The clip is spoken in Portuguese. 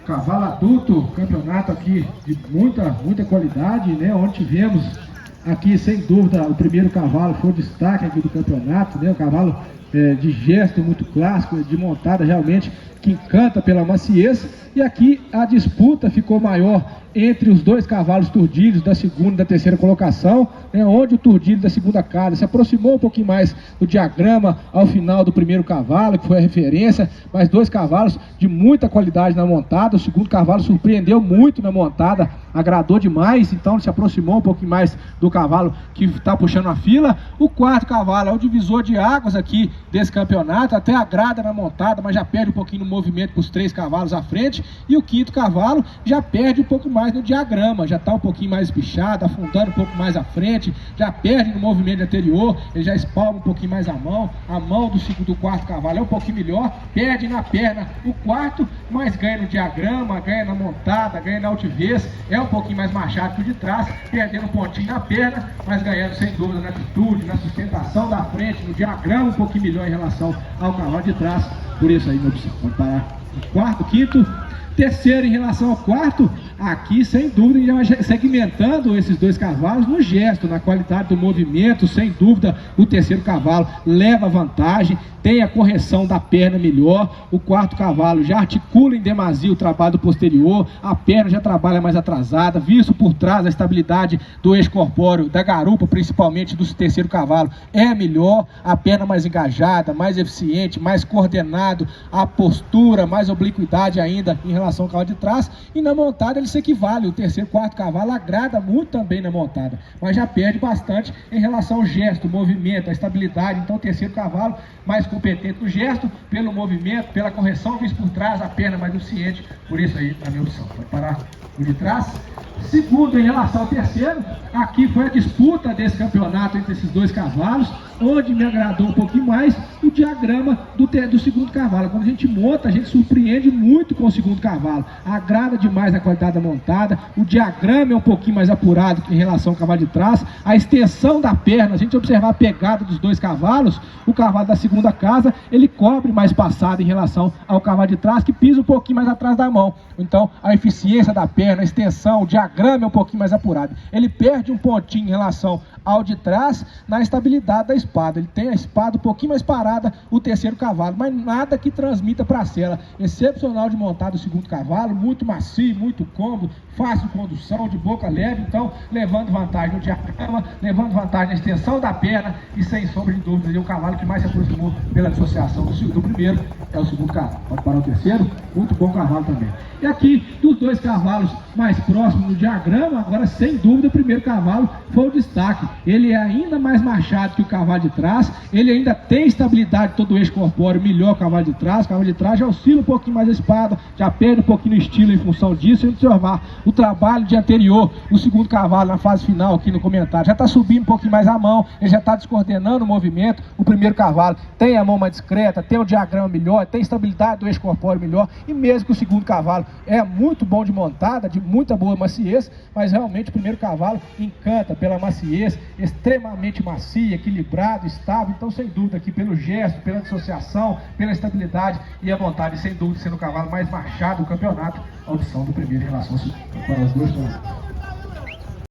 Cavalo adulto, campeonato aqui de muita qualidade, né? Onde tivemos aqui, sem dúvida, o primeiro cavalo foi o destaque aqui do campeonato, né? O cavalo de gesto muito clássico, de montada realmente que encanta pela maciez. E aqui a disputa ficou maior entre os dois cavalos turdilhos da segunda e da terceira colocação, né, onde o turdilho da segunda casa se aproximou um pouquinho mais do diagrama ao final do primeiro cavalo, que foi a referência, mas dois cavalos de muita qualidade na montada. O segundo cavalo surpreendeu muito na montada, agradou demais, então se aproximou um pouquinho mais do cavalo que está puxando a fila. O quarto cavalo é o divisor de águas aqui desse campeonato, até agrada na montada, mas já perde um pouquinho no movimento com os três cavalos à frente. E o quinto cavalo já perde um pouco mais no diagrama, já está um pouquinho mais espichado, afundando um pouco mais à frente, já perde no movimento anterior, ele já espalma um pouquinho mais a mão do quarto cavalo é um pouquinho melhor, perde na perna o quarto, mas ganha no diagrama, ganha na montada, ganha na altivez, é um pouquinho mais machado que o de trás, perdendo um pontinho na perna, mas ganhando sem dúvida na atitude, na sustentação da frente, no diagrama um pouquinho melhor em relação ao cavalo de trás. Por isso aí, meu opção, vamos parar no quarto, quinto. Terceiro, em relação ao quarto, aqui sem dúvida já vai segmentando esses dois cavalos no gesto, na qualidade do movimento. Sem dúvida o terceiro cavalo leva vantagem, tem a correção da perna melhor. O quarto cavalo já articula em demasia o trabalho do posterior, a perna já trabalha mais atrasada, visto por trás a estabilidade do eixo corpóreo, da garupa principalmente do terceiro cavalo é melhor, a perna mais engajada, mais eficiente, mais coordenado, a postura, mais obliquidade ainda em relação ao cavalo de trás. E na montada ele se equivale, o terceiro e quarto cavalo agrada muito também na montada, mas já perde bastante em relação ao gesto, movimento, a estabilidade. Então o terceiro cavalo mais competente no gesto, pelo movimento, pela correção, visto por trás, a perna mais eficiente. Por isso aí a minha opção, vai parar o de trás. Segundo, em relação ao terceiro, aqui foi a disputa desse campeonato entre esses dois cavalos, onde me agradou um pouquinho mais o diagrama do segundo cavalo. Quando a gente monta, a gente surpreende muito com o segundo cavalo, agrada demais a qualidade da montada, o diagrama é um pouquinho mais apurado em relação ao cavalo de trás, a extensão da perna, a gente observar a pegada dos dois cavalos, o cavalo da segunda casa, ele cobre mais passado em relação ao cavalo de trás, que pisa um pouquinho mais atrás da mão. Então a eficiência da perna, a extensão, o diagrama é um pouquinho mais apurado. Ele perde um pontinho em relação ao de trás na estabilidade da espada, ele tem a espada um pouquinho mais parada, o terceiro cavalo, mas nada que transmita para a sela. Excepcional de montar o segundo cavalo, muito macio, muito cômodo, fácil de condução, de boca leve, então levando vantagem no diagrama, levando vantagem na extensão da perna, e sem sombra de dúvida, o cavalo que mais se aproximou pela dissociação do primeiro é o segundo cavalo. Pode parar o terceiro, muito bom cavalo também. E aqui, dos dois cavalos mais próximos no diagrama, agora sem dúvida o primeiro cavalo foi o destaque. Ele é ainda mais machado que o cavalo de trás, ele ainda tem estabilidade todo o eixo corpóreo melhor que o cavalo de trás. O cavalo de trás já oscila um pouquinho mais a espada, já perde um pouquinho no estilo em função disso. E observar o trabalho de anterior, o segundo cavalo na fase final aqui no comentário, já está subindo um pouquinho mais a mão, ele já está descoordenando o movimento. O primeiro cavalo tem a mão mais discreta, tem o diagrama melhor, tem estabilidade do eixo corpóreo melhor, e mesmo que o segundo cavalo é muito bom de montada, de muita boa maciez, mas realmente o primeiro cavalo encanta pela maciez, extremamente macio, equilibrado, estável. Então sem dúvida aqui pelo gesto, pela dissociação, pela estabilidade e a vontade, sem dúvida sendo o cavalo mais machado do campeonato, a opção do primeiro em relação para os dois.